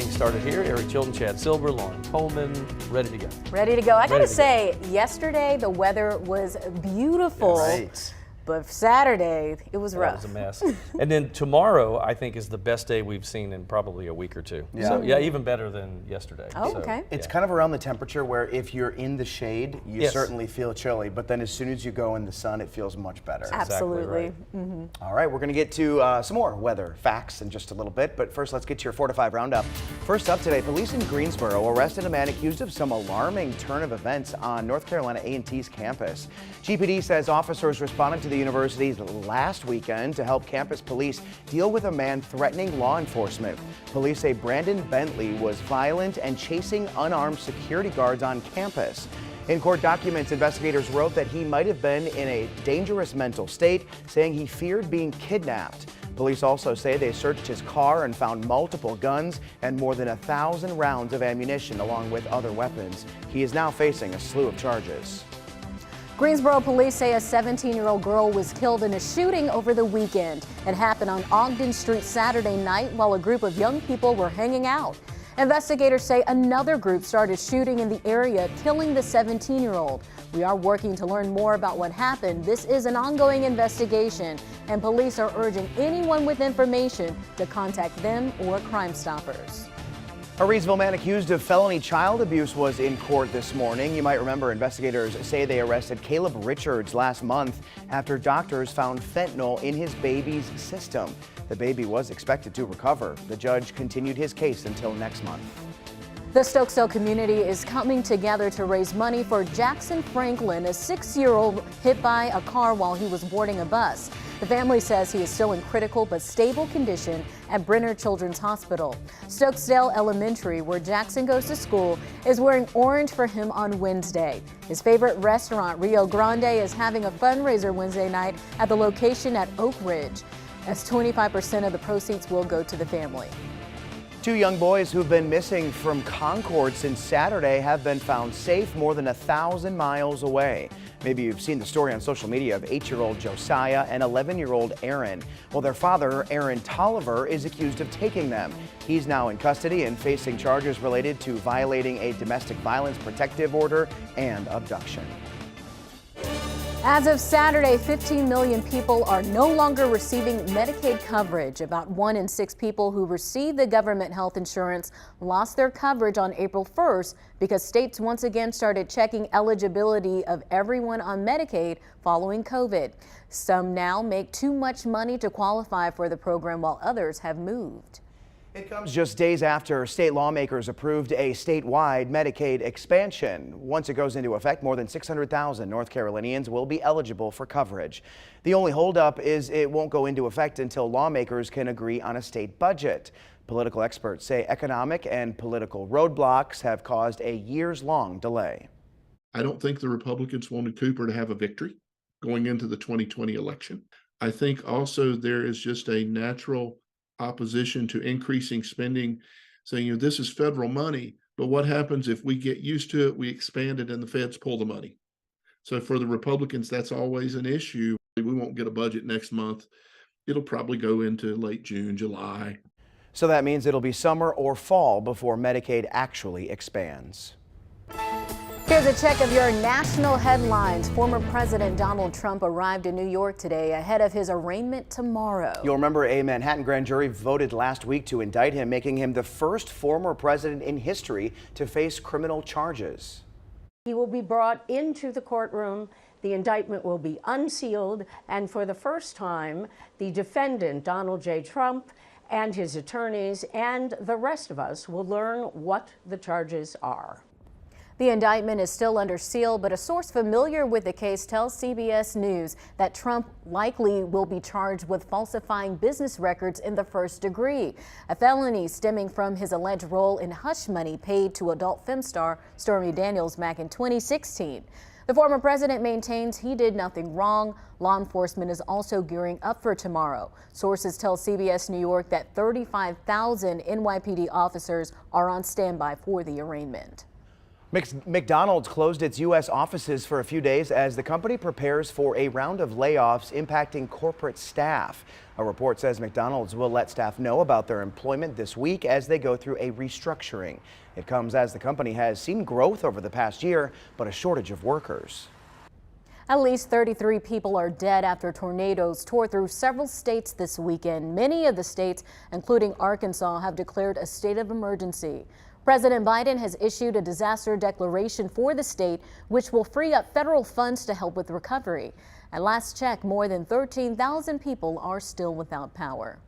things started here. Eric Chilton, Chad Silver, Lauren Coleman, ready to go. Ready to go. I gotta say, yesterday the weather was beautiful. Right. But Saturday, it was rough. That was a mess. And then tomorrow, I think, is the best day we've seen in probably a week or two. Yeah. So, yeah, even better than yesterday. Oh, so, okay. It's kind of around the temperature where if you're in the shade, you Yes. certainly feel chilly, but then as soon as you go in the sun, it feels much better. Absolutely. Exactly right. All right, we're going to get to some more weather facts in just a little bit, but first let's get to your 4 to 5 roundup. First up today, police in Greensboro arrested a man accused of some alarming turn of events on North Carolina A&T's campus. GPD says officers responded to the university's last weekend to help campus police deal with a man threatening law enforcement. Police say Brandon Bentley was violent and chasing unarmed security guards on campus. In court documents, investigators wrote that he might have been in a dangerous mental state, saying he feared being kidnapped. Police also say they searched his car and found multiple guns and more than 1,000 rounds of ammunition along with other weapons. He is now facing a slew of charges. Greensboro police say a 17-year-old girl was killed in a shooting over the weekend. It happened on Ogden Street Saturday night while a group of young people were hanging out. Investigators say another group started shooting in the area, killing the 17-year-old. We are working to learn more about what happened. This is an ongoing investigation, and police are urging anyone with information to contact them or Crime Stoppers. A Reedsville man accused of felony child abuse was in court this morning. You might remember investigators say they arrested Caleb Richards last month after doctors found fentanyl in his baby's system. The baby was expected to recover. The judge continued his case until next month. The Stokesdale community is coming together to raise money for Jackson Franklin, a 6-year-old hit by a car while he was boarding a bus. The family says he is still in critical but stable condition at Brenner Children's Hospital. Stokesdale Elementary, where Jackson goes to school, is wearing orange for him on Wednesday. His favorite restaurant, Rio Grande, is having a fundraiser Wednesday night at the location at Oak Ridge, as 25% of the proceeds will go to the family. 2 young boys who've been missing from Concord since Saturday have been found safe more than 1,000 miles away. Maybe you've seen the story on social media of 8-year-old Josiah and 11-year-old Aaron. Well, their father, Aaron Tolliver, is accused of taking them. He's now in custody and facing charges related to violating a domestic violence protective order and abduction. As of Saturday, 15 million people are no longer receiving Medicaid coverage. About 1 in 6 people who receive the government health insurance lost their coverage on April 1st because states once again started checking eligibility of everyone on Medicaid following COVID. Some now make too much money to qualify for the program while others have moved. It comes just days after state lawmakers approved a statewide Medicaid expansion. Once it goes into effect, more than 600,000 North Carolinians will be eligible for coverage. The only holdup is it won't go into effect until lawmakers can agree on a state budget. Political experts say economic and political roadblocks have caused a years-long delay. I don't think the Republicans wanted Cooper to have a victory going into the 2020 election. I think also there is just a natural opposition to increasing spending, saying, this is federal money, but what happens if we get used to it, we expand it, and the feds pull the money? So for the Republicans, that's always an issue. We won't get a budget next month. It'll probably go into late June, July. So that means it'll be summer or fall before Medicaid actually expands. Here's a check of your national headlines. Former President Donald Trump arrived in New York today ahead of his arraignment tomorrow. You'll remember a Manhattan grand jury voted last week to indict him, making him the first former president in history to face criminal charges. He will be brought into the courtroom. The indictment will be unsealed, and for the first time, the defendant, Donald J. Trump, and his attorneys and the rest of us will learn what the charges are. The indictment is still under seal, but a source familiar with the case tells CBS News that Trump likely will be charged with falsifying business records in the first degree, a felony stemming from his alleged role in hush money paid to adult film star Stormy Daniels back in 2016. The former president maintains he did nothing wrong. Law enforcement is also gearing up for tomorrow. Sources tell CBS New York that 35,000 NYPD officers are on standby for the arraignment. McDonald's closed its U.S. offices for a few days as the company prepares for a round of layoffs impacting corporate staff. A report says McDonald's will let staff know about their employment this week as they go through a restructuring. It comes as the company has seen growth over the past year, but a shortage of workers. At least 33 people are dead after tornadoes tore through several states this weekend. Many of the states, including Arkansas, have declared a state of emergency. President Biden has issued a disaster declaration for the state, which will free up federal funds to help with recovery. At last check, more than 13,000 people are still without power.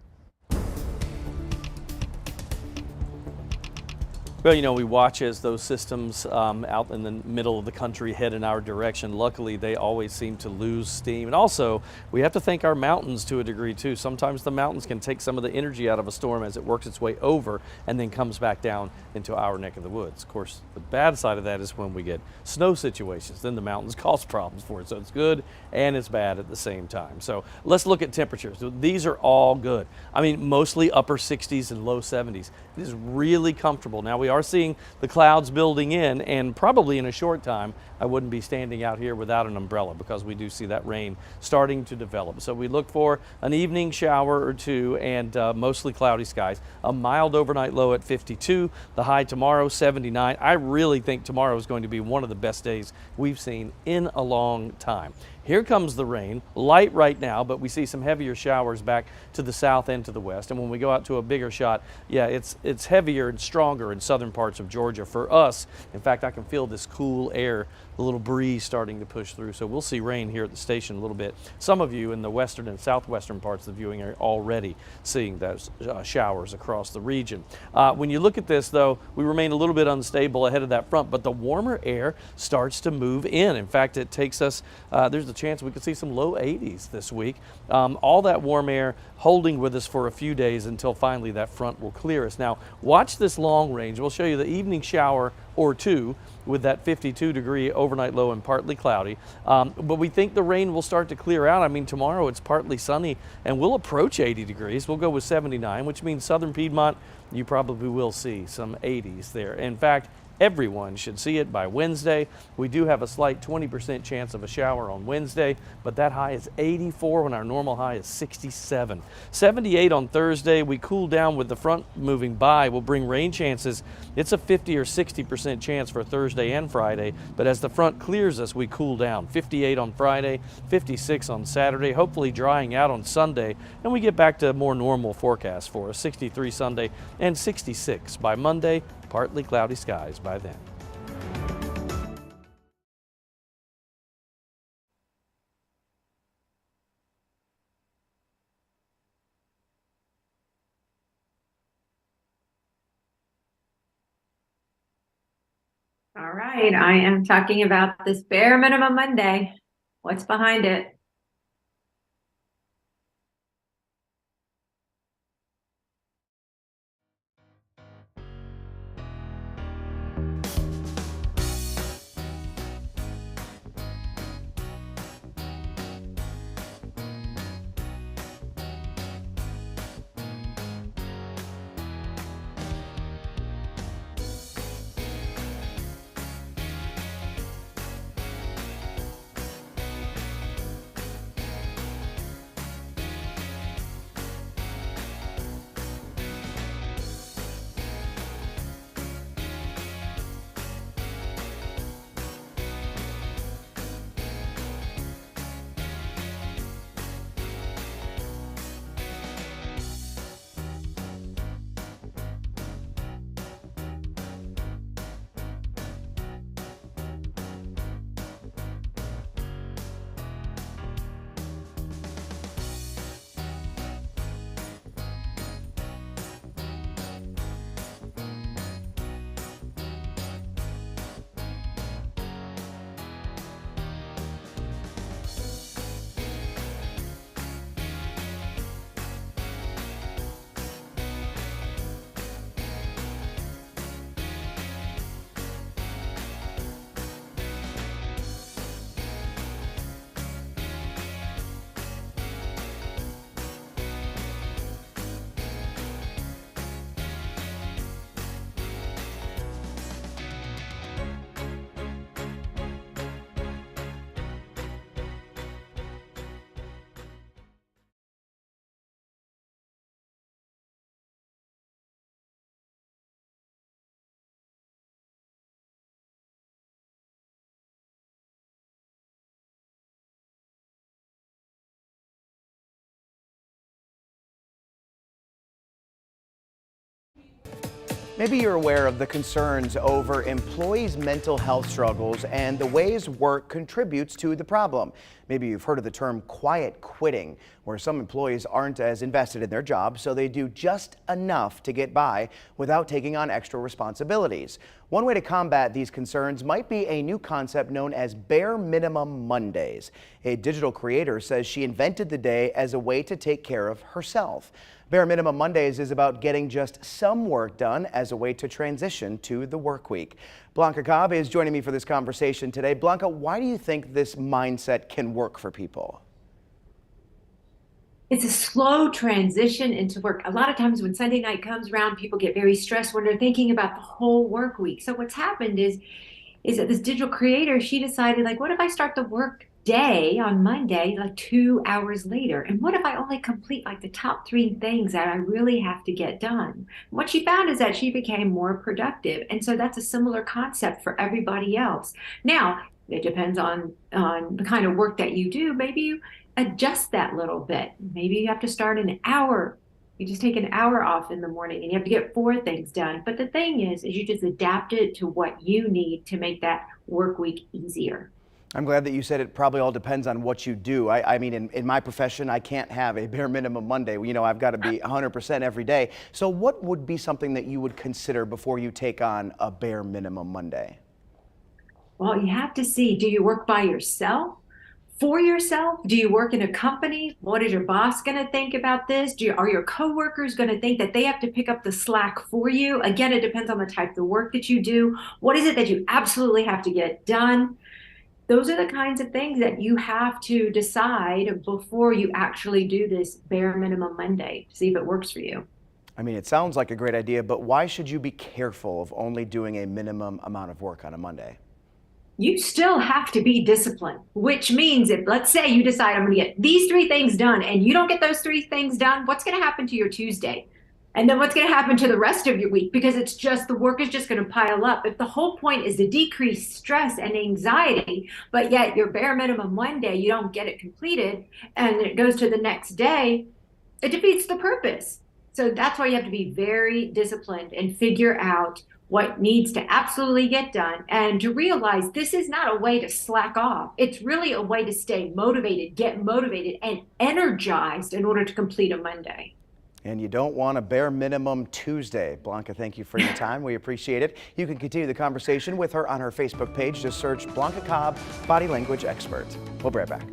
Well, you know, we watch as those systems out in the middle of the country head in our direction. Luckily, they always seem to lose steam. And also, we have to thank our mountains to a degree, too. Sometimes the mountains can take some of the energy out of a storm as it works its way over and then comes back down into our neck of the woods. Of course, the bad side of that is when we get snow situations. Then the mountains cause problems for it. So it's good and it's bad at the same time. So let's look at temperatures. These are all good. I mean, mostly upper 60s and low 70s. It is really comfortable. Now, we are seeing the clouds building in, and probably in a short time I wouldn't be standing out here without an umbrella because we do see that rain starting to develop. So we look for an evening shower or two and mostly cloudy skies. A mild overnight low at 52, the high tomorrow 79. I really think tomorrow is going to be one of the best days we've seen in a long time. Here comes the rain, light right now, but we see some heavier showers back to the south and to the west. And when we go out to a bigger shot, yeah, it's heavier and stronger in southern parts of Georgia for us. In fact, I can feel this cool air, the little breeze starting to push through. So we'll see rain here at the station a little bit. Some of you in the western and southwestern parts of the viewing area already seeing those showers across the region. When you look at this, though, we remain a little bit unstable ahead of that front, but the warmer air starts to move in. In fact, it takes us, there's a chance we could see some low 80s this week. All that warm air holding with us for a few days until finally that front will clear us. Now, watch this long range. We'll show you the evening shower or two with that 52-degree overnight low and partly cloudy. But we think the rain will start to clear out. I mean, tomorrow it's partly sunny and we'll approach 80 degrees. We'll go with 79, which means southern Piedmont, you probably will see some 80s there. In fact, everyone should see it by Wednesday. We do have a slight 20% chance of a shower on Wednesday, but that high is 84 when our normal high is 67. 78 on Thursday. We cool down with the front moving by. We'll bring rain chances. It's a 50 or 60% chance for Thursday and Friday, but as the front clears us, we cool down. 58 on Friday, 56 on Saturday, hopefully drying out on Sunday, and we get back to a more normal forecast for us. 63 Sunday and 66 by Monday. Partly cloudy skies by then. All right, I am talking about this bare minimum Monday. What's behind it? Maybe you're aware of the concerns over employees' mental health struggles and the ways work contributes to the problem. Maybe you've heard of the term quiet quitting, where some employees aren't as invested in their job, so they do just enough to get by without taking on extra responsibilities. One way to combat these concerns might be a new concept known as Bare Minimum Mondays. A digital creator says she invented the day as a way to take care of herself. Bare Minimum Mondays is about getting just some work done as a way to transition to the work week. Blanca Cobb is joining me for this conversation today. Blanca, why do you think this mindset can work for people? It's a slow transition into work. A lot of times when Sunday night comes around, people get very stressed when they're thinking about the whole work week. So what's happened is that this digital creator, she decided, like, what if I start the work day on Monday, like 2 hours later? And what if I only complete like the top 3 things that I really have to get done? What she found is that she became more productive. And so that's a similar concept for everybody else. Now, it depends on the kind of work that you do. Maybe you adjust that little bit. Maybe you have to start an hour. You just take an hour off in the morning and you have to get 4 things done. But the thing is you just adapt it to what you need to make that work week easier. I'm glad that you said it probably all depends on what you do. I mean, in my profession, I can't have a bare minimum Monday. You know, I've got to be 100% every day. So what would be something that you would consider before you take on a bare minimum Monday? Well, you have to see, do you work by yourself? For yourself? Do you work in a company? What is your boss going to think about this? Are your coworkers going to think that they have to pick up the slack for you? Again, it depends on the type of work that you do. What is it that you absolutely have to get done? Those are the kinds of things that you have to decide before you actually do this bare minimum Monday to see if it works for you. I mean, it sounds like a great idea, but why should you be careful of only doing a minimum amount of work on a Monday? You still have to be disciplined, which means if, let's say, you decide I'm going to get these 3 things done and you don't get those 3 things done, what's going to happen to your Tuesday? And then what's going to happen to the rest of your week? Because it's just, the work is just going to pile up. If the whole point is to decrease stress and anxiety, but yet your bare minimum one day, you don't get it completed and it goes to the next day, it defeats the purpose. So that's why you have to be very disciplined and figure out what needs to absolutely get done, and to realize this is not a way to slack off. It's really a way to stay motivated, get motivated, and energized in order to complete a Monday. And you don't want a bare minimum Tuesday. Blanca, thank you for your time. We appreciate it. You can continue the conversation with her on her Facebook page. Just search Blanca Cobb, body language expert. We'll be right back.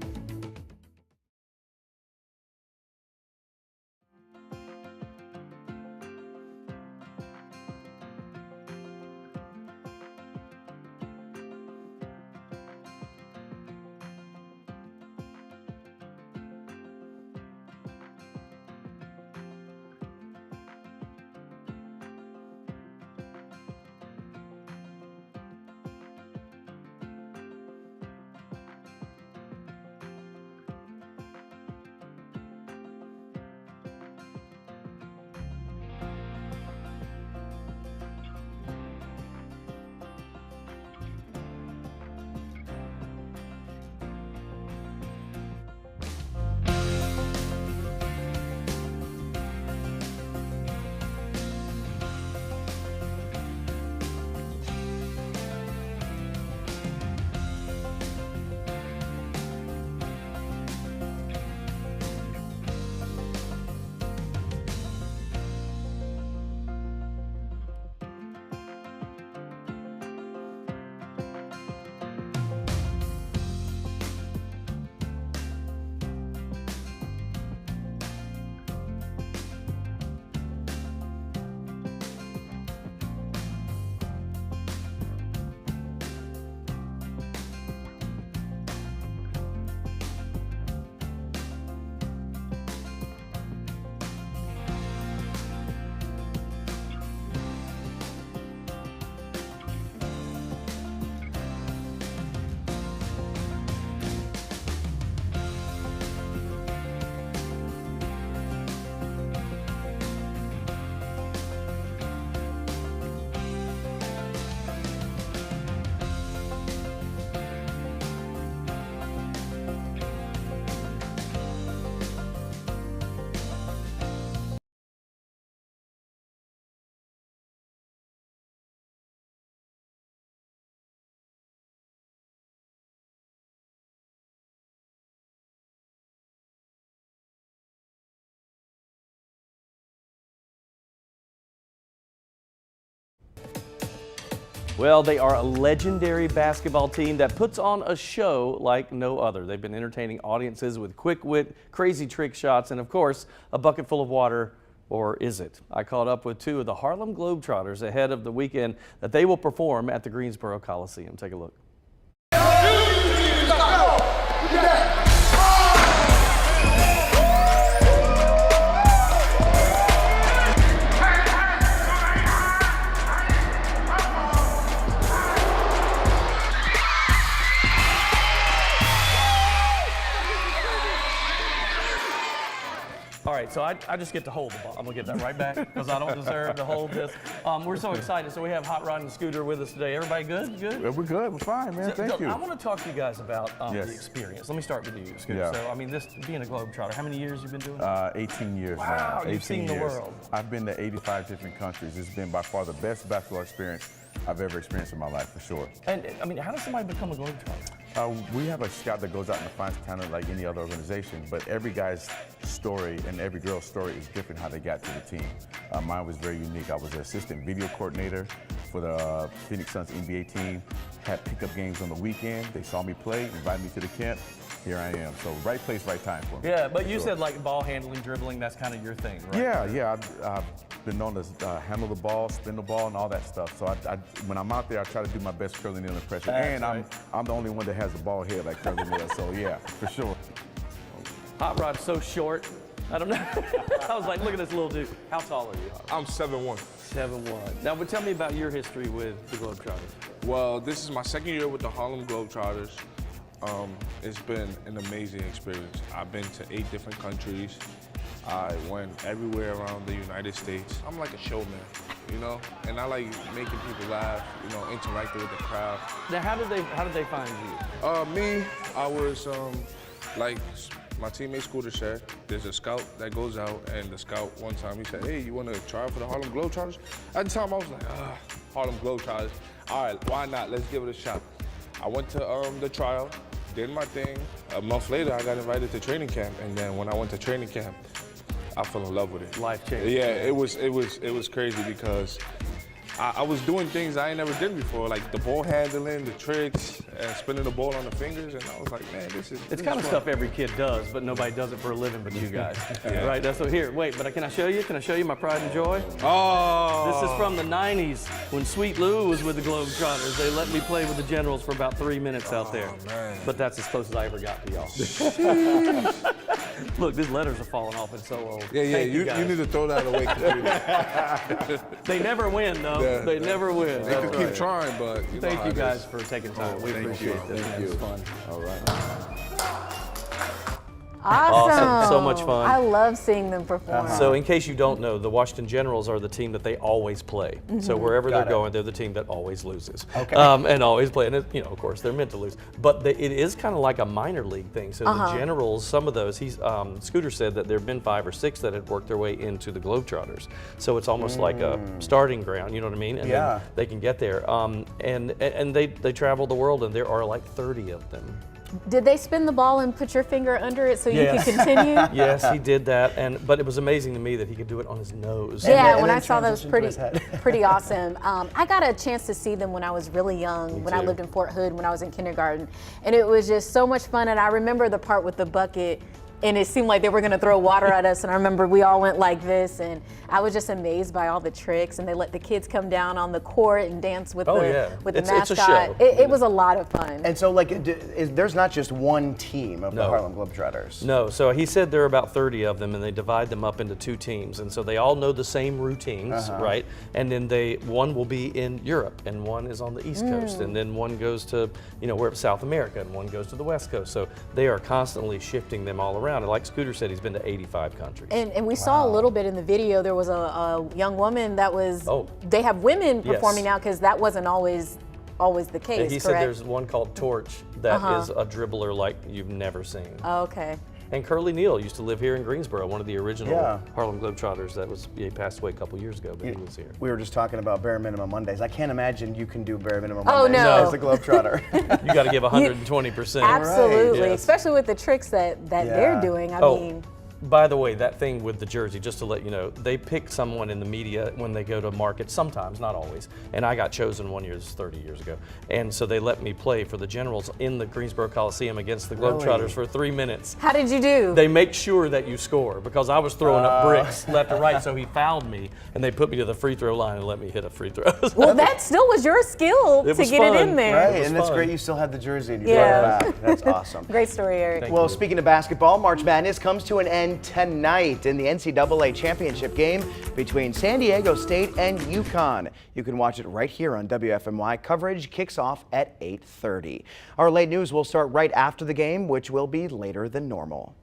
Well, they are a legendary basketball team that puts on a show like no other. They've been entertaining audiences with quick wit, crazy trick shots, and of course, a bucket full of water. Or is it? I caught up with two of the Harlem Globetrotters ahead of the weekend that they will perform at the Greensboro Coliseum. Take a look. All right, so I just get to hold the ball. I'm gonna get that right back because I don't deserve to hold this. We're so excited. So we have Hot Rod and Scooter with us today. Everybody good? Good? We're good. We're fine, man. Thank you. I want to talk to you guys about Yes. the experience. Let me start with you, Scooter. Yeah. So, I mean, this being a Globetrotter, how many years you've been doing it? 18 years Wow, now. you've 18 seen the years. world. I've been to 85 different countries. It's been by far the best basketball experience I've ever experienced in my life, for sure. And I mean, how does somebody become a Globetrotter? We have a scout that goes out and finds talent like any other organization, but every guy's story and every girl's story is different how they got to the team. Mine was very unique. I was the assistant video coordinator for the Phoenix Suns NBA team, had pickup games on the weekend. They saw me play, invited me to the camp. Here I am. So right place, right time for me. Yeah, but you Sure. said like ball handling, dribbling, that's kind of your thing, right? Yeah. I've been known to handle the ball, spin the ball, and all that stuff. So when I'm out there, I try to do my best Curly Neal impression. That's And right. I'm the only one that has a ball head like Curly Neal. So yeah, for sure. Hot Rod's so short. I don't know. I was like, look at this little dude. How tall are you? I'm 7'1". 7'1". Now, but tell me about your history with the Globetrotters. Well, this is my second year with the Harlem Globetrotters. It's been an amazing experience. I've been to 8 different countries. I went everywhere around the United States. I'm like a showman, you know? And I like making people laugh, you know, interacting with the crowd. Now, how did they find you? Me, I was, like my teammate Scooter said, there's a scout that goes out, and the scout one time, he said, hey, you want to try for the Harlem Globetrotters? At the time, I was like, Harlem Globetrotters. All right, why not? Let's give it a shot. I went to the trial, did my thing. A month later, I got invited to training camp, and then when I went to training camp, I fell in love with it. Life changing. Yeah, it was crazy because I was doing things I ain't never did before, like the ball handling, the tricks, and spinning the ball on the fingers, and I was like, man, this is Kind of fun. stuff every kid does, but nobody does it for a living but you guys. Yeah. Right, that's what, here, wait, but can I show you? Can I show you my pride and joy? Oh! This is from the 90s when Sweet Lou was with the Globetrotters. They let me play with the Generals for about 3 minutes out there. Man. But that's as close as I ever got to y'all. Look, these letters are falling off. It's so old. Yeah, Thank you guys. need to throw that away completely. They never win, though. Yeah. They never win. They That's could right. keep trying, but you know Thank how you it guys is. for taking time. We thank appreciate you. this. Thank man. you. It's fun. All right. Awesome. So much fun. I love seeing them perform. So in case you don't know, the Washington Generals are the team that they always play. So wherever they're going, they're the team that always loses. Okay. And always play. And, you know, of course, they're meant to lose. But it is kind of like a minor league thing. So the Generals, some of those, Scooter said that there have been 5 or 6 that had worked their way into the Globetrotters. So it's almost like a starting ground, you know what I mean? And Yeah. then they can get there. And they travel the world, and there are like 30 of them. Did they spin the ball and put your finger under it so you Yes. could continue? Yes, he did that, but it was amazing to me that he could do it on his nose. Yeah, and when then I saw those, transition to his head. pretty awesome. I got a chance to see them when I was really young, when I too. lived in Fort Hood, when I was in kindergarten. And it was just so much fun. And I remember the part with the bucket, and it seemed like they were gonna throw water at us. And I remember we all went like this, and I was just amazed by all the tricks. And they let the kids come down on the court and dance with Oh, the yeah. with the It's a mascot. show. It was a lot of fun. And so, like, there's not just one team of the No. Harlem Globetrotters. No, so he said there are about 30 of them, and they divide them up into 2 teams, and so they all know the same routines, right? And then one will be in Europe, and one is on the East Coast, and then one goes to, you know, we're South America, and one goes to the West Coast. So they are constantly shifting them all around. And like Scooter said, he's been to 85 countries. And we saw a little bit in the video. There was a young woman that was. Oh. They have women Yes. performing now because that wasn't always the case. And he said correct? there's one called Torch that is a dribbler like you've never seen. Oh, okay. And Curly Neal used to live here in Greensboro, one of the original Yeah. Harlem Globetrotters. He passed away a couple years ago, but he was here. We were just talking about bare minimum Mondays. I can't imagine you can do bare minimum Oh, Mondays no. as a Globetrotter. You got to give 120%. Absolutely, Yes. especially with the tricks that they're doing. I Oh. mean, By the way, that thing with the jersey, just to let you know, they pick someone in the media when they go to market, sometimes, not always. And I got chosen one year, this is 30 years ago. And so they let me play for the Generals in the Greensboro Coliseum against the Globetrotters for 3 minutes. How did you do? They make sure that you score because I was throwing up bricks left and right, so he fouled me and they put me to the free throw line and let me hit a free throw. Well, that still was your skill to get it in there. Right, and that's great you still have the jersey and you brought it back. That's awesome. Great story, Eric. Well, speaking of basketball, March Madness comes to an end tonight in the NCAA championship game between San Diego State and UConn. You can watch it right here on WFMY. Coverage kicks off at 8:30. Our late news will start right after the game, which will be later than normal.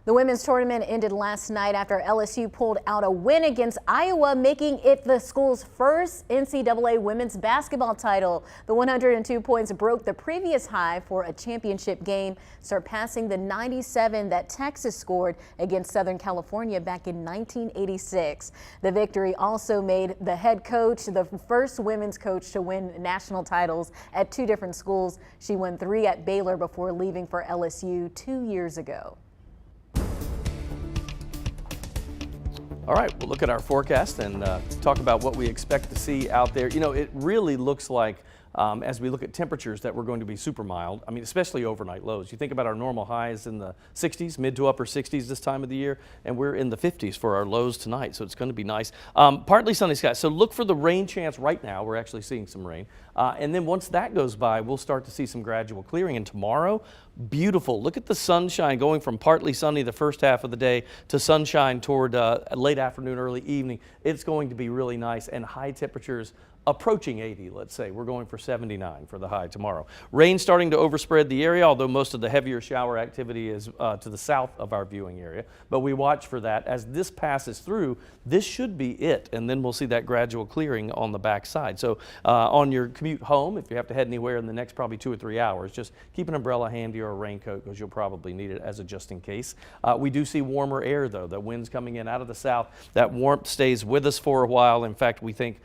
The women's tournament ended last night after LSU pulled out a win against Iowa, making it the school's first NCAA women's basketball title. The 102 points broke the previous high for a championship game, surpassing the 97 that Texas scored against Southern California back in 1986. The victory also made the head coach the first women's coach to win national titles at 2 different schools. She won 3 at Baylor before leaving for LSU 2 years ago. All right, we'll look at our forecast and talk about what we expect to see out there. You know, it really looks like as we look at temperatures that we're going to be super mild. I mean, especially overnight lows. You think about our normal highs in the 60s, mid to upper 60s this time of the year, and we're in the 50s for our lows tonight, so it's going to be nice. Partly sunny skies, so look for the rain chance right now. We're actually seeing some rain. And then once that goes by, we'll start to see some gradual clearing. And tomorrow, beautiful. Look at the sunshine going from partly sunny the first half of the day to sunshine toward late afternoon, early evening. It's going to be really nice, and high temperatures approaching 80, let's say. We're going for 79 for the high tomorrow. Rain starting to overspread the area, although most of the heavier shower activity is to the south of our viewing area. But we watch for that. As this passes through, this should be it, and then we'll see that gradual clearing on the back side. So on your commute home, if you have to head anywhere in the next probably 2 or 3 hours, just keep an umbrella handy or a raincoat because you'll probably need it as a just in case. We do see warmer air, though. The wind's coming in out of the south. That warmth stays with us for a while. In fact, we think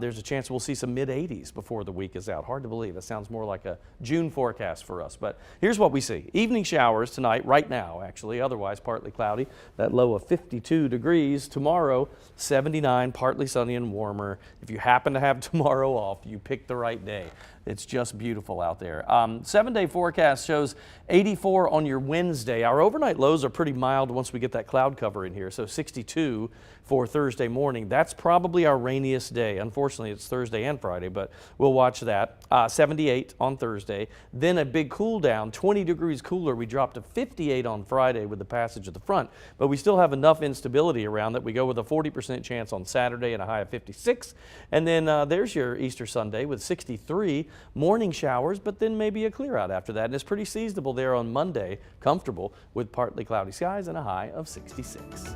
there's a chance we'll see some mid-80s before the week is out. Hard to believe. It sounds more like a June forecast for us. But here's what we see. Evening showers tonight, right now, actually. Otherwise, partly cloudy. That low of 52 degrees. Tomorrow, 79, partly sunny and warmer. If you happen to have tomorrow off, you picked the right day. It's just beautiful out there. 7-day forecast shows 84 on your Wednesday. Our overnight lows are pretty mild once we get that cloud cover in here. So 62 for Thursday morning. That's probably our rainiest day. Unfortunately, it's Thursday and Friday, but we'll watch that. 78 on Thursday. Then a big cool down, 20 degrees cooler. We dropped to 58 on Friday with the passage of the front, but we still have enough instability around that we go with a 40% chance on Saturday and a high of 56. And then there's your Easter Sunday with 63. Morning showers, but then maybe a clear out after that. And it's pretty seasonable there on Monday, comfortable with partly cloudy skies and a high of 66.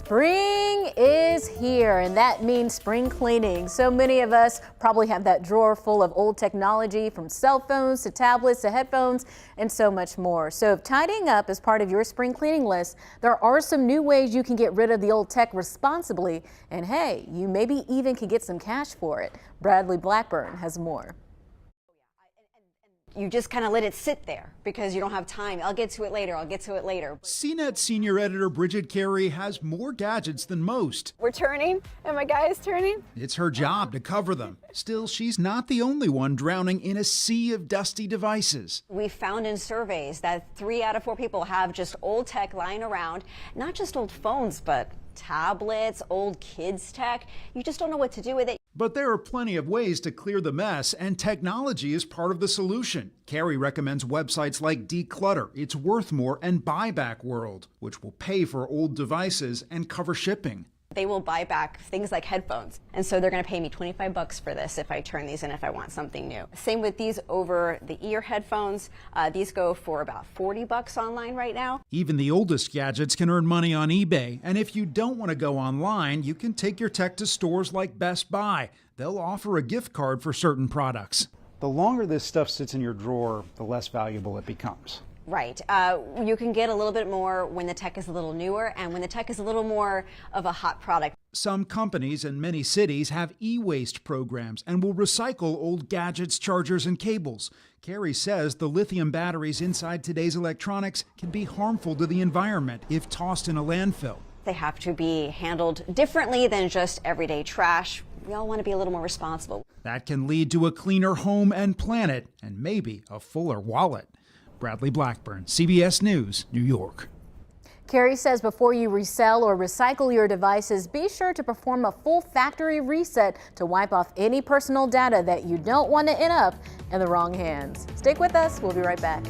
Spring is here, and that means spring cleaning. So many of us probably have that drawer full of old technology, from cell phones to tablets to headphones and so much more. So if tidying up is part of your spring cleaning list, there are some new ways you can get rid of the old tech responsibly. And hey, you maybe even can get some cash for it. Bradley Blackburn has more. You just kind of let it sit there because you don't have time. I'll get to it later. I'll get to it later. CNET senior editor Bridget Carey has more gadgets than most. We're turning, and my guy is turning. It's her job to cover them. Still, she's not the only one drowning in a sea of dusty devices. We found in surveys that 3 out of 4 people have just old tech lying around, not just old phones, but tablets, old kids tech. You just don't know what to do with it. But there are plenty of ways to clear the mess, and technology is part of the solution. Carey recommends websites like Declutter, It's Worth More, and Buyback World, which will pay for old devices and cover shipping. They will buy back things like headphones. And so they're going to pay me $25 for this if I turn these in, if I want something new. Same with these over-the-ear headphones. These go for about $40 online right now. Even the oldest gadgets can earn money on eBay. And if you don't want to go online, you can take your tech to stores like Best Buy. They'll offer a gift card for certain products. The longer this stuff sits in your drawer, the less valuable it becomes. Right. You can get a little bit more when the tech is a little newer and when the tech is a little more of a hot product. Some companies and many cities have e-waste programs and will recycle old gadgets, chargers, and cables. Carey says the lithium batteries inside today's electronics can be harmful to the environment if tossed in a landfill. They have to be handled differently than just everyday trash. We all want to be a little more responsible. That can lead to a cleaner home and planet, and maybe a fuller wallet. Bradley Blackburn, CBS News, New York. Carey says before you resell or recycle your devices, be sure to perform a full factory reset to wipe off any personal data that you don't want to end up in the wrong hands. Stick with us. We'll be right back.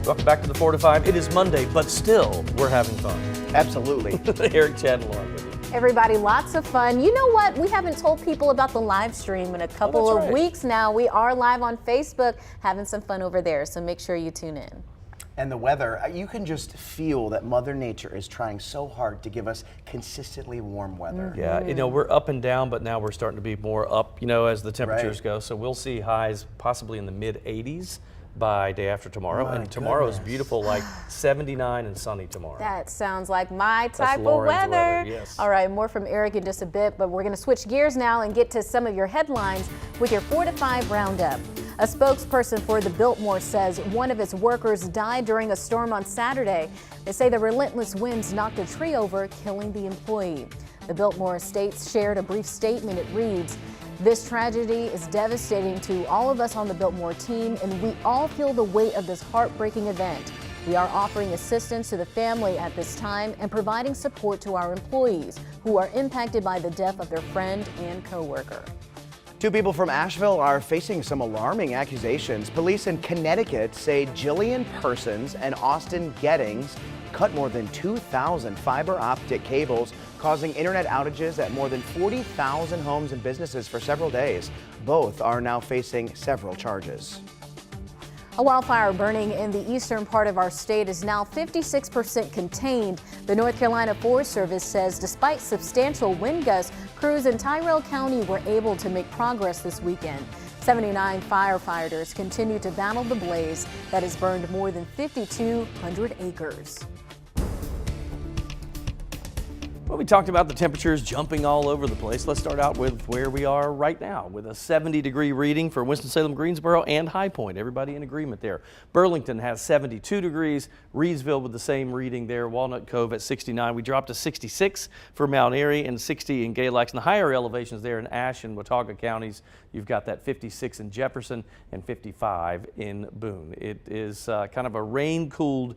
Welcome back to the 4 to 5. It is Monday, but still, we're having fun. Absolutely. Eric chatting along with you. Everybody, lots of fun. You know what? We haven't told people about the live stream in a couple of weeks now. We are live on Facebook, having some fun over there, so make sure you tune in. And the weather, you can just feel that Mother Nature is trying so hard to give us consistently warm weather. Yeah, you know, we're up and down, but now we're starting to be more up, you know, as the temperatures go. So we'll see highs possibly in the mid 80s by day after tomorrow. And tomorrow is beautiful, like 79 and sunny tomorrow. That sounds like my type of Lauren's weather. Yes. All right, more from Eric in just a bit, but we're going to switch gears now and get to some of your headlines with your 4 to 5 roundup. A spokesperson for the Biltmore says one of its workers died during a storm on Saturday. They say the relentless winds knocked a tree over, killing the employee. The Biltmore Estates shared a brief statement. It reads, "This tragedy is devastating to all of us on the Biltmore team, and we all feel the weight of this heartbreaking event. We are offering assistance to the family at this time and providing support to our employees who are impacted by the death of their friend and coworker." 2 people from Asheville are facing some alarming accusations. Police in Connecticut say Jillian Persons and Austin Gettings cut more than 2,000 fiber optic cables, causing internet outages at more than 40,000 homes and businesses for several days. Both are now facing several charges. A wildfire burning in the eastern part of our state is now 56% contained. The North Carolina Forest Service says despite substantial wind gusts, crews in Tyrell County were able to make progress this weekend. 79 firefighters continue to battle the blaze that has burned more than 5,200 acres. Well, we talked about the temperatures jumping all over the place. Let's start out with where we are right now with a 70-degree reading for Winston-Salem, Greensboro, and High Point. Everybody in agreement there. Burlington has 72 degrees. Reedsville with the same reading there. Walnut Cove at 69. We dropped to 66 for Mount Airy and 60 in Galax. And the higher elevations there in Ashe and Watauga counties, you've got that 56 in Jefferson and 55 in Boone. It is kind of a rain-cooled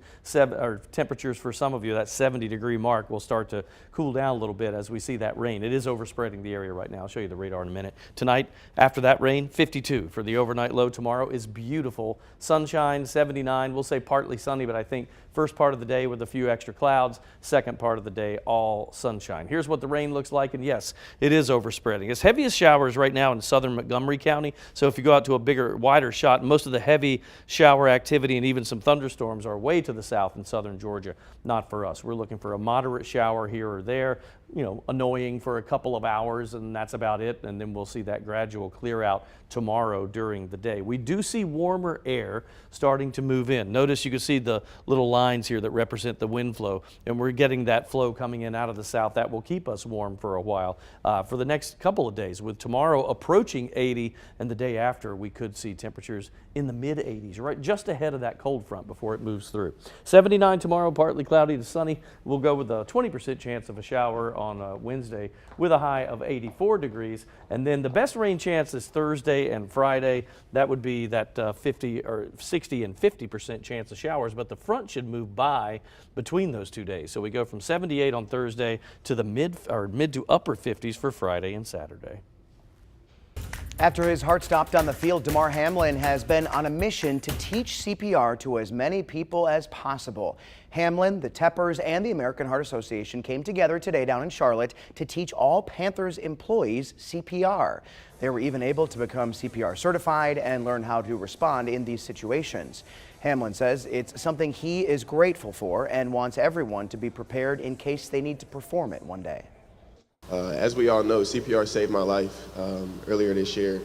temperatures for some of you. That 70-degree mark will start to cool down a little bit as we see that rain. It is overspreading the area right now. I'll show you the radar in a minute. Tonight, after that rain, 52 for the overnight low. Tomorrow is beautiful. Sunshine, 79. We'll say partly sunny, but I think first part of the day with a few extra clouds, second part of the day all sunshine. Here's what the rain looks like, and yes, it is overspreading. It's heaviest showers right now in southern Montgomery County, so if you go out to a bigger, wider shot, most of the heavy shower activity and even some thunderstorms are way to the south in southern Georgia. Not for us. We're looking for a moderate shower here or there, you know, annoying for a couple of hours, and that's about it, and then we'll see that gradual clear out tomorrow during the day. We do see warmer air starting to move in. Notice you can see the little lines here that represent the wind flow, and we're getting that flow coming in out of the south. That will keep us warm for a while for the next couple of days, with tomorrow approaching 80, and the day after we could see temperatures in the mid 80s, right just ahead of that cold front before it moves through. 79 tomorrow, partly cloudy to sunny. We'll go with a 20% chance of a shower on Wednesday with a high of 84 degrees, and then the best rain chance is Thursday and Friday. That would be that 50 or 60 and 50% chance of showers, but the front should move by between those 2 days. So we go from 78 on Thursday to the mid to upper 50s for Friday and Saturday. After his heart stopped on the field, Damar Hamlin has been on a mission to teach CPR to as many people as possible. Hamlin, the Teppers, and the American Heart Association came together today down in Charlotte to teach all Panthers employees CPR. They were even able to become CPR certified and learn how to respond in these situations. Hamlin says it's something he is grateful for and wants everyone to be prepared in case they need to perform it one day. As we all know, CPR saved my life earlier this year,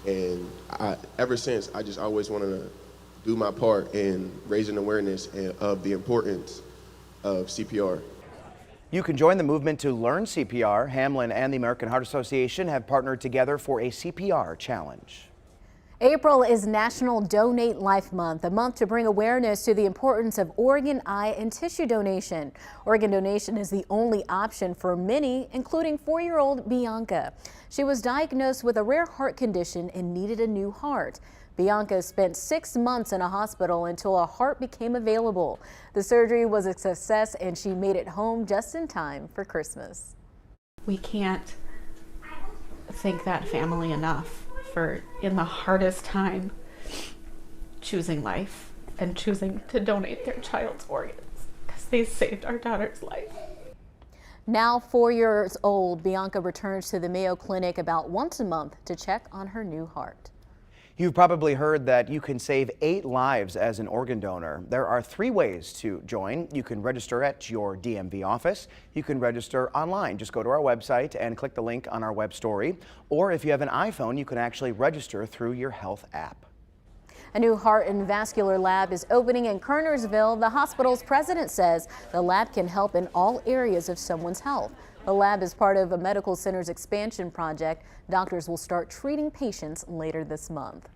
and ever since, I just always wanted to do my part in raising awareness of the importance of CPR. You can join the movement to learn CPR. Hamlin and the American Heart Association have partnered together for a CPR challenge. April is National Donate Life Month, a month to bring awareness to the importance of organ, eye, and tissue donation. Organ donation is the only option for many, including 4-year-old Bianca. She was diagnosed with a rare heart condition and needed a new heart. Bianca spent 6 months in a hospital until a heart became available. The surgery was a success and she made it home just in time for Christmas. We can't thank that family enough for, in the hardest time, choosing life and choosing to donate their child's organs, because They saved our daughter's life. Now 4 years old, Bianca returns to the Mayo Clinic about once a month to check on her new heart. You've probably heard that you can save 8 lives as an organ donor. There are 3 ways to join. You can register at your DMV office. You can register online. Just go to our website and click the link on our web story. Or if you have an iPhone, you can actually register through your health app. A new heart and vascular lab is opening in Kernersville. The hospital's president says the lab can help in all areas of someone's health. The lab is part of a medical center's expansion project. Doctors will start treating patients later this month.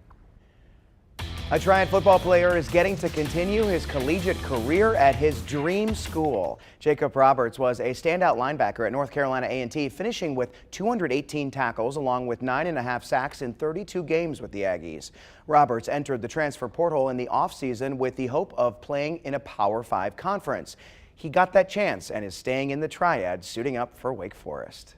A Triad football player is getting to continue his collegiate career at his dream school. Jacob Roberts was a standout linebacker at North Carolina A&T, finishing with 218 tackles along with 9.5 sacks in 32 games with the Aggies. Roberts entered the transfer portal in the offseason with the hope of playing in a Power 5 conference. He got that chance and is staying in the Triad, suiting up for Wake Forest.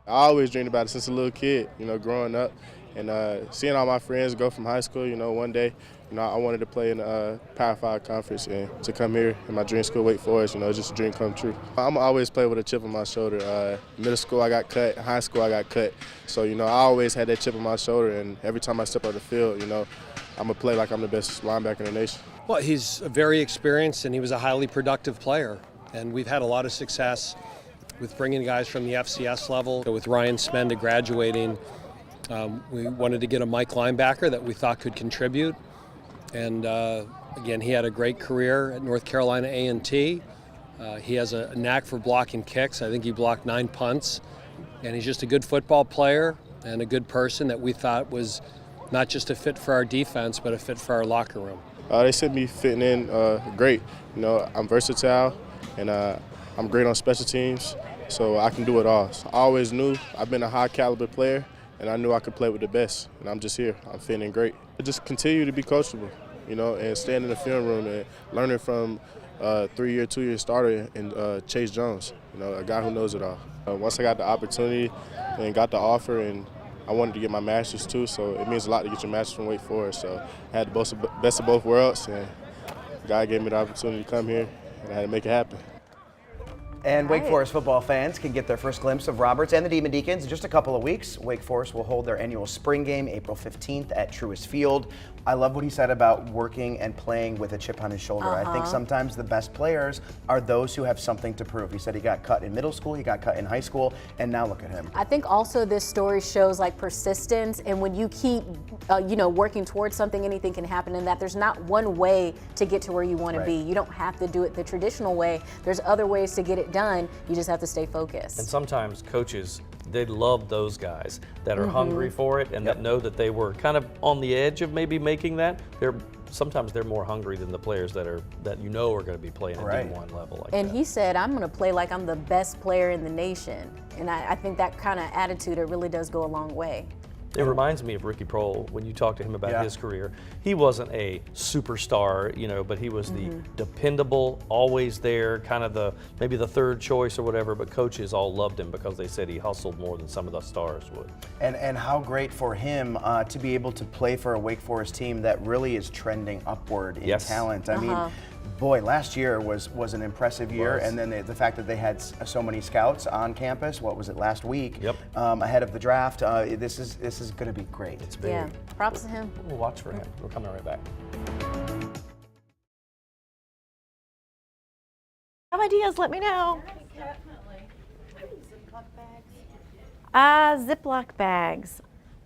I always dreamed about it since a little kid, growing up. And seeing all my friends go from high school, one day, I wanted to play in a Power 5 conference, and to come here in my dream school, Wake Forest, it's just a dream come true. I'm always play with a chip on my shoulder. Middle school I got cut, high school I got cut. So, I always had that chip on my shoulder, and every time I step on the field, I'm going to play like I'm the best linebacker in the nation. Well, he's very experienced, and he was a highly productive player. And we've had a lot of success with bringing guys from the FCS level. With Ryan Smenda graduating, we wanted to get a Mike linebacker that we thought could contribute. And again, he had a great career at North Carolina A&T. He has a knack for blocking kicks. I think he blocked 9 punts. And he's just a good football player and a good person that we thought was not just a fit for our defense, but a fit for our locker room. They said me fitting in great. I'm versatile, and I'm great on special teams, so I can do it all. So I always knew I've been a high caliber player, and I knew I could play with the best, and I'm just here. I'm fitting in great. I just continue to be coachable, and stand in the film room and learning from 3-year, 2-year starter and Chase Jones, a guy who knows it all. Once I got the opportunity and got the offer, and I wanted to get my master's too, so it means a lot to get your master's from Wake Forest. So I had the best of both worlds, and God gave me the opportunity to come here, and I had to make it happen. And Wake Forest football fans can get their first glimpse of Roberts and the Demon Deacons in just a couple of weeks. Wake Forest will hold their annual spring game April 15th at Truist Field. I love what he said about working and playing with a chip on his shoulder. I think sometimes the best players are those who have something to prove. He said he got cut in middle school, he got cut in high school, and now look at him. I think also this story shows persistence, and when you keep working towards something, anything can happen, and that there's not one way to get to where you want to be. You don't have to do it the traditional way. There's other ways to get it done. You just have to stay focused. And sometimes coaches, they love those guys that are hungry for it and that know that they were kind of on the edge of maybe making that. Sometimes they're more hungry tare the players that are going to be playing at D1 level. And he said, I'm going to play like I'm the best player in the nation. And I think that kind of attitude, it really does go a long way. It reminds me of Ricky Prohl when you talk to him about his career. He wasn't a superstar, but he was the dependable, always there, kind of maybe the third choice or whatever, but coaches all loved him because they said he hustled more than some of the stars would. And how great for him to be able to play for a Wake Forest team that really is trending upward in talent. I mean, boy, last year was an impressive year, and then the fact that they had so many scouts on campus. What was it, last week? Ahead of the draft. This is going to be great. It's big. Yeah, props to him. We'll watch for him. We're coming right back. Have ideas? Let me know. Ziploc bags.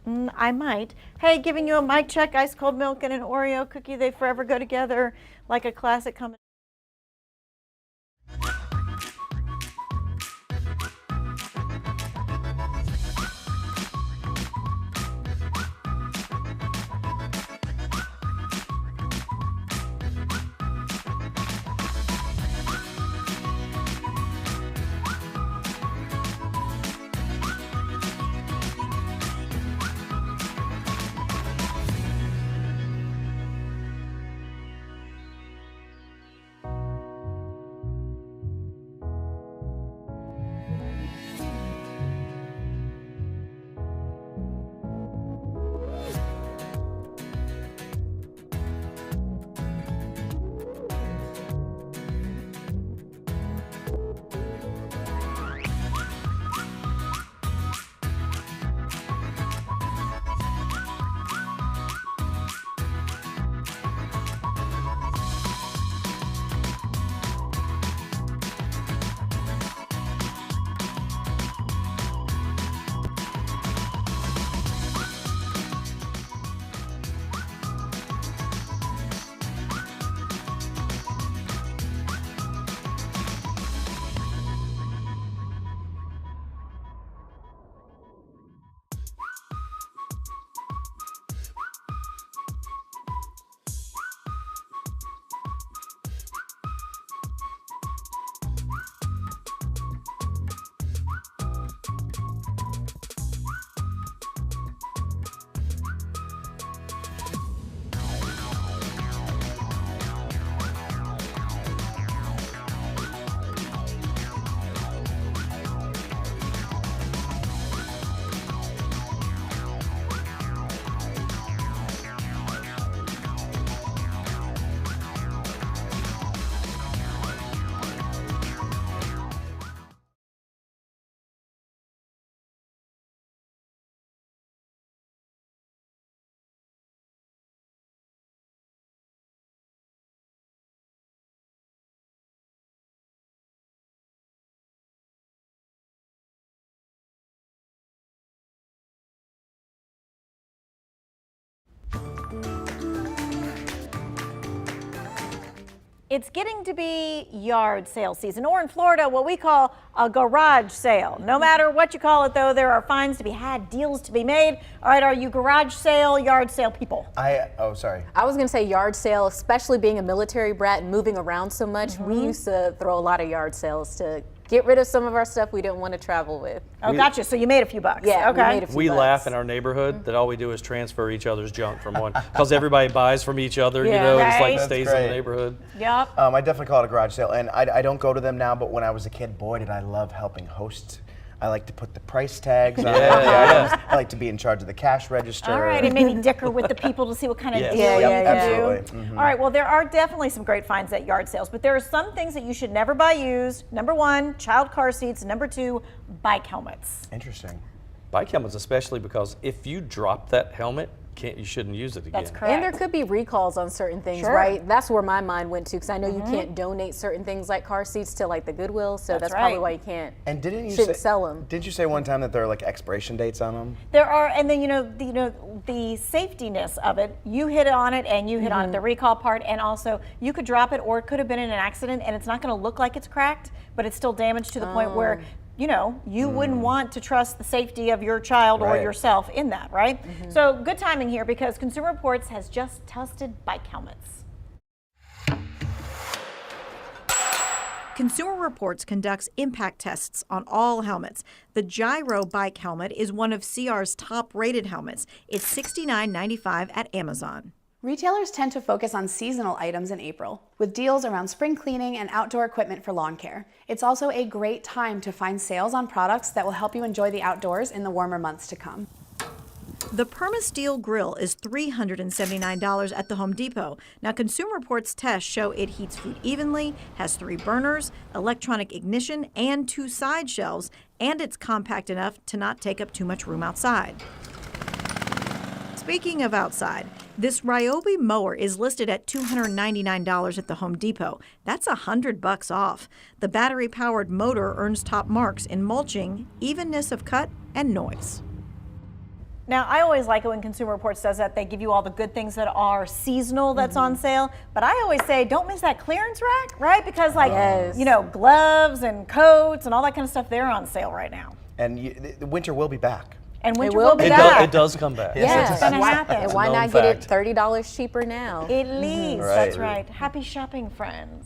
I might. Hey, giving you a mic check, ice cold milk and an Oreo cookie. They forever go together like a classic combination. It's getting to be yard sale season, or in Florida, what we call a garage sale. No matter what you call it, though, there are fines to be had, deals to be made. All right, are you garage sale, yard sale people? Sorry. I was going to say yard sale, especially being a military brat and moving around so much. We used to throw a lot of yard sales to get rid of some of our stuff we didn't want to travel with. Oh, gotcha. So you made a few bucks. Yeah, okay. we made a few We bucks. laugh in our neighborhood that all we do is transfer each other's junk from one, because everybody buys from each other, you know, and it's like That's stays in great. the neighborhood. Yep. I definitely call it a garage sale, and I don't go to them now, but when I was a kid, boy, did I love helping host. I like to put the price tags on the items. I like to be in charge of the cash register. All right, and maybe dicker with the people to see what kind of Yes. deal Yep, you do. absolutely. Mhm. All right, well, there are definitely some great finds at yard sales, but there are some things that you should never buy used. Number 1, child car seats. Number 2, bike helmets. Interesting. Bike helmets, especially because if you drop that helmet, you shouldn't use it again. That's correct. And there could be recalls on certain things, Sure. right? That's where my mind went to, because I know you can't donate certain things like car seats to like the Goodwill, so that's probably right. why you can't. And shouldn't sell them. Didn't you say one time that there are like expiration dates on them? There are, and then the safetyness of it. You hit on it, and you hit on it, the recall part, and also you could drop it, or it could have been in an accident, and it's not going to look like it's cracked, but it's still damaged to the point where you wouldn't want to trust the safety of your child or Right. yourself in that, right? So good timing here, because Consumer Reports has just tested bike helmets. Consumer Reports conducts impact tests on all helmets. The Gyro bike helmet is one of CR's top-rated helmets. It's $69.95 at Amazon. Retailers tend to focus on seasonal items in April, with deals around spring cleaning and outdoor equipment for lawn care. It's also a great time to find sales on products that will help you enjoy the outdoors in the warmer months to come. The Perma-Steel grill is $379 at the Home Depot. Now, Consumer Reports tests show it heats food evenly, has 3 burners, electronic ignition, and 2 side shelves, and it's compact enough to not take up too much room outside. Speaking of outside, this Ryobi mower is listed at $299 at the Home Depot. That's $100 off. The battery-powered motor earns top marks in mulching, evenness of cut, and noise. Now, I always like it when Consumer Reports does that. They give you all the good things that are seasonal that's on sale. But I always say, don't miss that clearance rack, right? Because gloves and coats and all that kind of stuff, they're on sale right now. And the winter will be back. And winter will be back. It does come back. Yeah, it's gonna happen. And why not get it $30 cheaper now? At least, Right. that's right. Happy shopping, friends.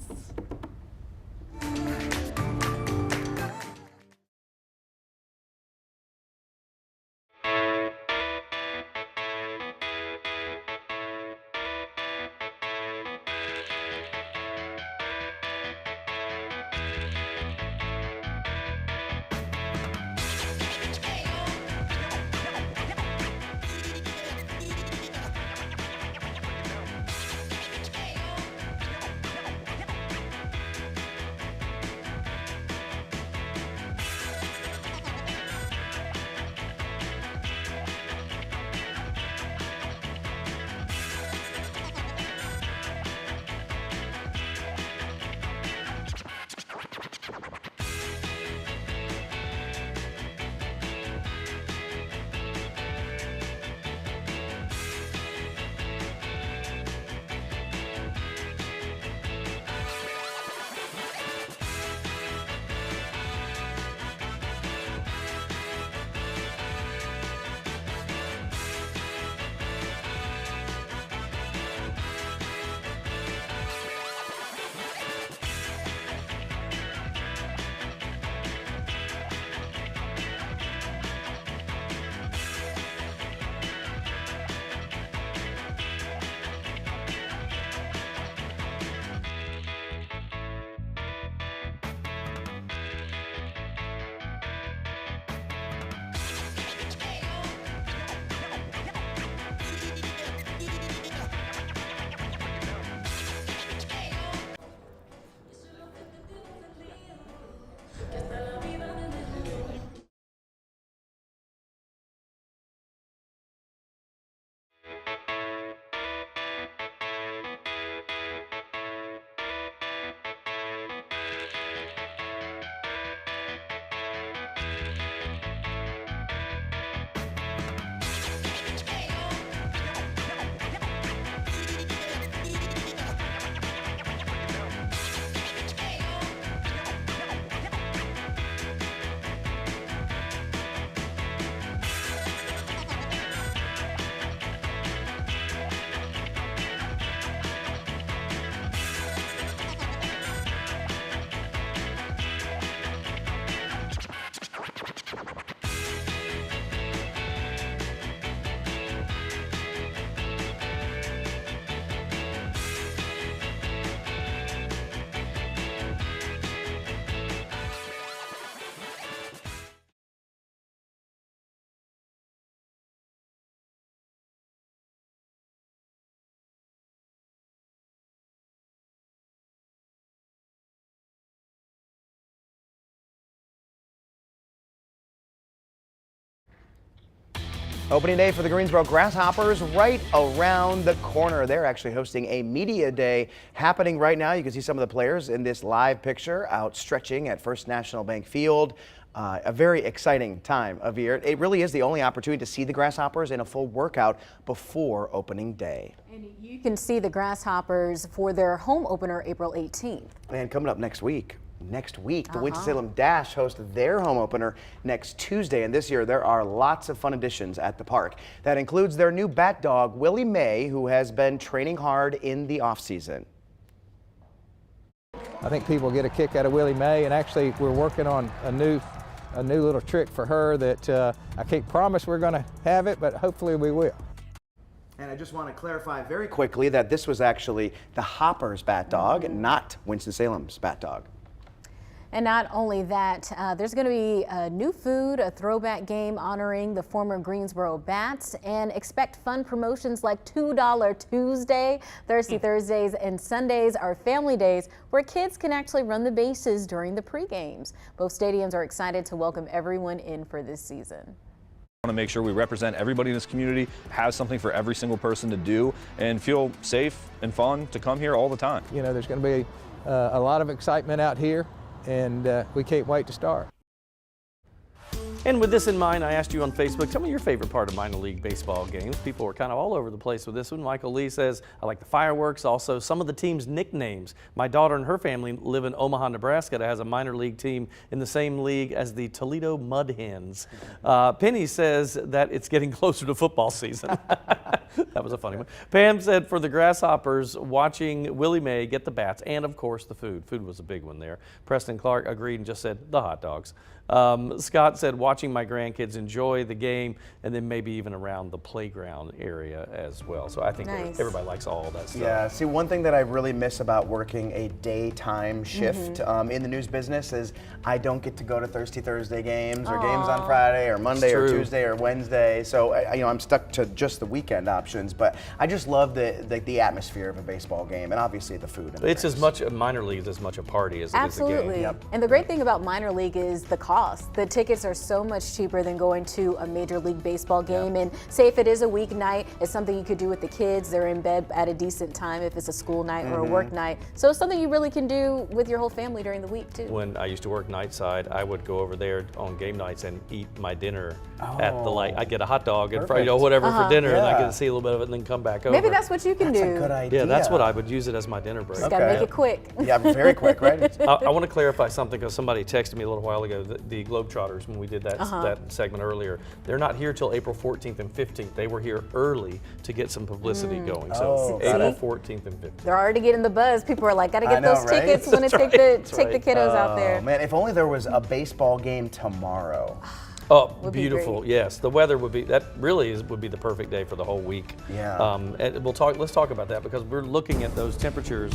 Opening day for the Greensboro Grasshoppers right around the corner. They're actually hosting a media day happening right now. You can see some of the players in this live picture out stretching at First National Bank Field. A very exciting time of year. It really is the only opportunity to see the Grasshoppers in a full workout before opening day. And you can see the Grasshoppers for their home opener April 18th. And coming up next week, the Winston-Salem Dash host their home opener next Tuesday. And this year there are lots of fun additions at the park. That includes their new bat dog, Willie May, who has been training hard in the off-season. I think people get a kick out of Willie May, and actually we're working on a new little trick for her that I can't promise we're going to have it, but hopefully we will. And I just want to clarify very quickly that this was actually the Hoppers bat dog, not Winston-Salem's bat dog. And not only that, there's going to be new food, a throwback game honoring the former Greensboro Bats, and expect fun promotions like $2 Tuesday. Thirsty Thursdays and Sundays are family days where kids can actually run the bases during the pre-games. Both stadiums are excited to welcome everyone in for this season. I want to make sure we represent everybody in this community, have something for every single person to do, and feel safe and fun to come here all the time. You know, there's going to be a lot of excitement out here, and we can't wait to start. And with this in mind, I asked you on Facebook, tell me your favorite part of minor league baseball games. People were kind of all over the place with this one. Michael Lee says, I like the fireworks, also some of the team's nicknames. My daughter and her family live in Omaha, Nebraska that has a minor league team in the same league as the Toledo Mud Hens. Penny says that it's getting closer to football season. That was a funny one. Pam said for the Grasshoppers, watching Willie May get the bats and, of course, the food. Food was a big one there. Preston Clark agreed and just said the hot dogs. Scott said watching my grandkids enjoy the game and then maybe even around the playground area as well. So I think everybody likes all that stuff. Yeah, see, one thing that I really miss about working a daytime shift in the news business is I don't get to go to Thirsty Thursday games or games on Friday or Monday or Tuesday or Wednesday. So I'm stuck to just the weekend options. But I just love the atmosphere of a baseball game and obviously the food. And it's as much a minor league as much a party as it is a game. Absolutely. And the great thing about minor league is the cost. The tickets are so much cheaper than going to a Major League Baseball game. And say if it is a weeknight, it's something you could do with the kids. They're in bed at a decent time if it's a school night or a work night. So it's something you really can do with your whole family during the week too. When I used to work night side, I would go over there on game nights and eat my dinner at the I'd get a hot dog and whatever for dinner, and I get to see a little bit of it and then come back over. Maybe that's what you can do. That's a good idea. Yeah, that's what I would use it as my dinner break. Just gotta make it quick. Yeah, very quick, right? I want to clarify something because somebody texted me a little while ago. The Globetrotters, when we did that segment earlier, they're not here till April 14th and 15th. They were here early to get some publicity going. So April 14th and 15th. They're already getting the buzz. People are like, gotta get those tickets when take the kiddos out there. Man, if only there was a baseball game tomorrow. Oh, beautiful! Yes, the weather would be would be the perfect day for the whole week. Yeah. And let's talk about that because we're looking at those temperatures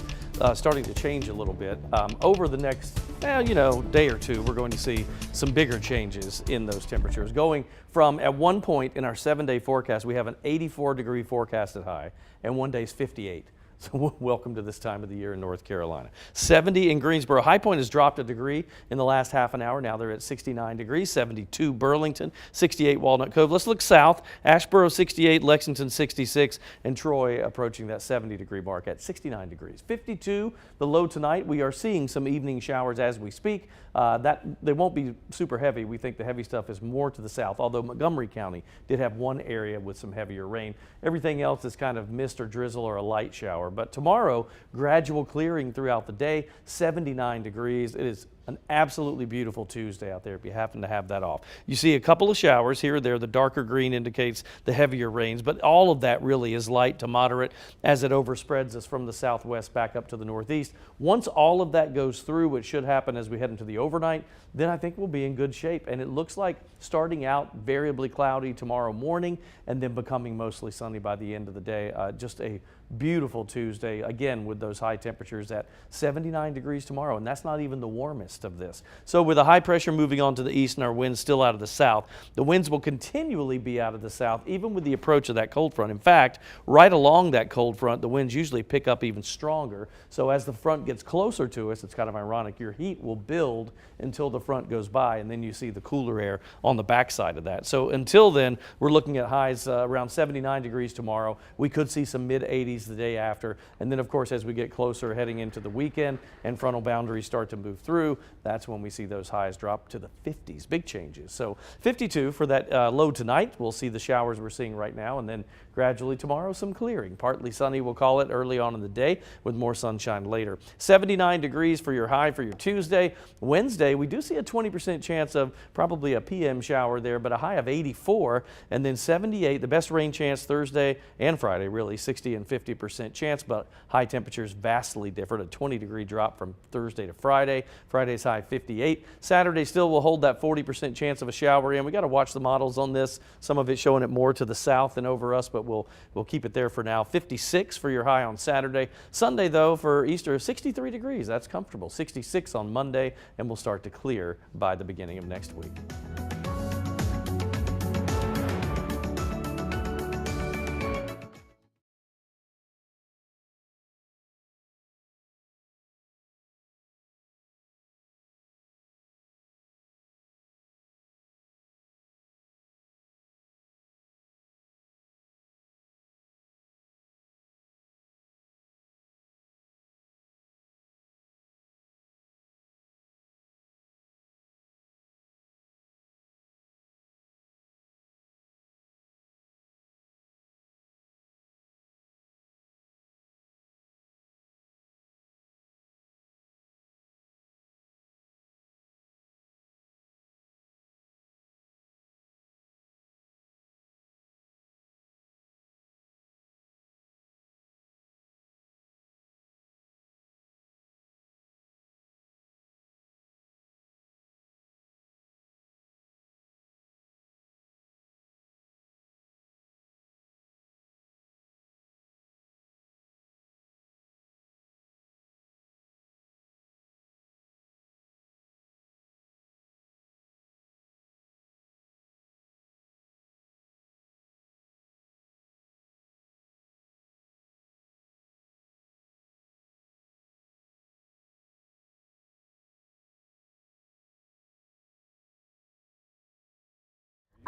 starting to change a little bit over the next day or two. We're going to see some bigger changes in those temperatures, going from at one point in our 7-day forecast we have an 84-degree forecasted high, and one day's 58. So welcome to this time of the year in North Carolina. 70 in Greensboro. High Point has dropped a degree in the last half an hour. Now they're at 69 degrees. 72 Burlington, 68 Walnut Cove. Let's look south. Asheboro 68, Lexington 66, and Troy approaching that 70-degree mark at 69 degrees. 52 the low tonight. We are seeing some evening showers as we speak. They won't be super heavy. We think the heavy stuff is more to the south, although Montgomery County did have one area with some heavier rain. Everything else is kind of mist or drizzle or a light shower. But tomorrow, gradual clearing throughout the day, 79 degrees. It is an absolutely beautiful Tuesday out there if you happen to have that off. You see a couple of showers here or there. The darker green indicates the heavier rains, but all of that really is light to moderate as it overspreads us from the southwest back up to the northeast. Once all of that goes through, which should happen as we head into the overnight, then I think we'll be in good shape. And it looks like starting out variably cloudy tomorrow morning and then becoming mostly sunny by the end of the day. Just a beautiful Tuesday, again with those high temperatures at 79 degrees tomorrow, and that's not even the warmest of this. So with the high pressure moving on to the east and our winds still out of the south, the winds will continually be out of the south even with the approach of that cold front. In fact, right along that cold front, the winds usually pick up even stronger. So as the front gets closer to us, it's kind of ironic, your heat will build until the front goes by, and then you see the cooler air on the backside of that. So until then, we're looking at highs around 79 degrees tomorrow. We could see some mid-80s the day after, and then of course as we get closer heading into the weekend and frontal boundaries start to move through, that's when we see those highs drop to the 50s. Big changes. So 52 for that low tonight. We'll see the showers we're seeing right now, and then gradually tomorrow some clearing. Partly sunny, we'll call it, early on in the day with more sunshine later. 79 degrees for your high for your Tuesday. Wednesday, we do see a 20% chance of probably a PM shower there, but a high of 84, and then 78, the best rain chance Thursday and Friday, really, 60 and 50% chance, but high temperatures vastly different, a 20-degree drop from Thursday to Friday. Friday's high 58. Saturday still will hold that 40% chance of a shower in. We got to watch the models on this. Some of it showing it more to the south than over us, but we'll keep it there for now. 56 for your high on Saturday. Sunday, though, for Easter, 63 degrees. That's comfortable. 66 on Monday, and we'll start to clear by the beginning of next week.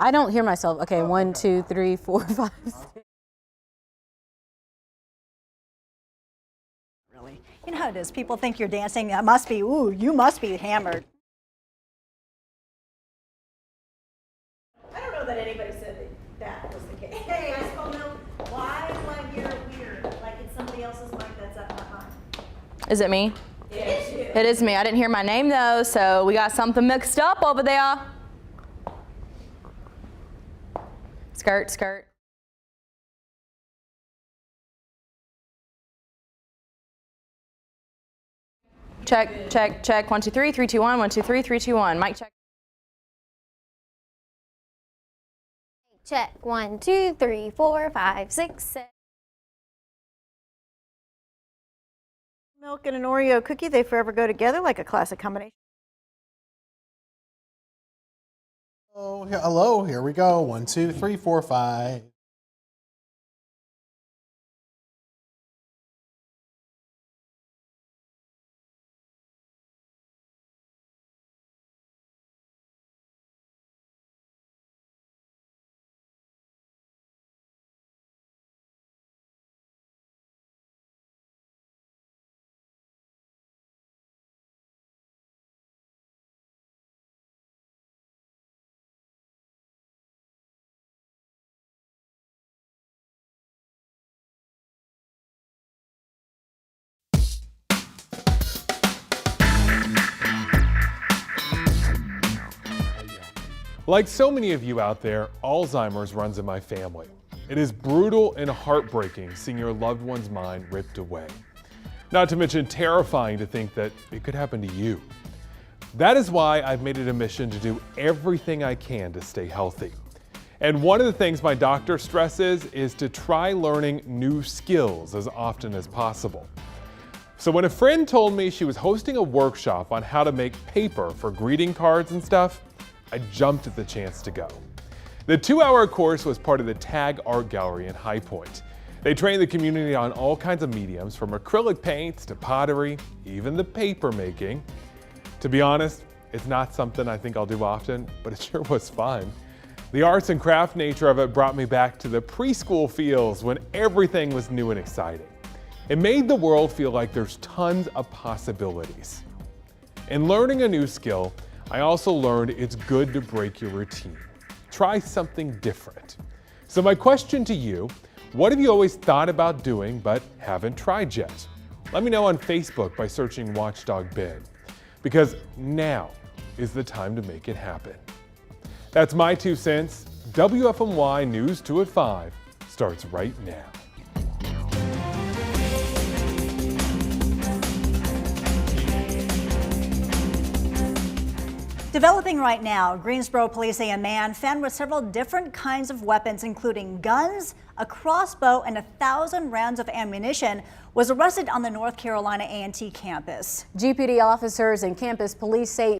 I don't hear myself. Okay, 1, 2, 3, 4, 5, 6. Really. You know how it is. People think you're dancing. That must be, ooh, you must be hammered. I don't know that anybody said that was the case. Hey, I spelled milk. Why do I hear it weird? Like it's somebody else's mic that's up, not mine. Is it me? It is you. It is me. I didn't hear my name though, so we got something mixed up over there. Skirt, skirt. Check, check, check. 1, 2, 3, 3, 2, 1. 1, 2, 3, 3, 2, 1. Mic check. Check. 1, 2, 3, 4, 5, 6, 7. Milk and an Oreo cookie, they forever go together like a classic combination. Oh, hello, here we go. 1, 2, 3, 4, 5. Like so many of you out there, Alzheimer's runs in my family. It is brutal and heartbreaking seeing your loved one's mind ripped away. Not to mention terrifying to think that it could happen to you. That is why I've made it a mission to do everything I can to stay healthy. And one of the things my doctor stresses is to try learning new skills as often as possible. So when a friend told me she was hosting a workshop on how to make paper for greeting cards and stuff, I jumped at the chance to go. The 2-hour course was part of the Tag Art Gallery in High Point. They train the community on all kinds of mediums, from acrylic paints to pottery, even the paper making. To be honest, it's not something I think I'll do often, but it sure was fun. The arts and craft nature of it brought me back to the preschool feels when everything was new and exciting. It made the world feel like there's tons of possibilities. In learning a new skill, I also learned it's good to break your routine. Try something different. So my question to you, what have you always thought about doing but haven't tried yet? Let me know on Facebook by searching Watchdog Ben, because now is the time to make it happen. That's my 2 cents. WFMY News 2 at 5 starts right now. Developing right now, Greensboro police say a man found with several different kinds of weapons, including guns, a crossbow, and 1,000 rounds of ammunition, was arrested on the North Carolina A&T campus. GPD officers and campus police say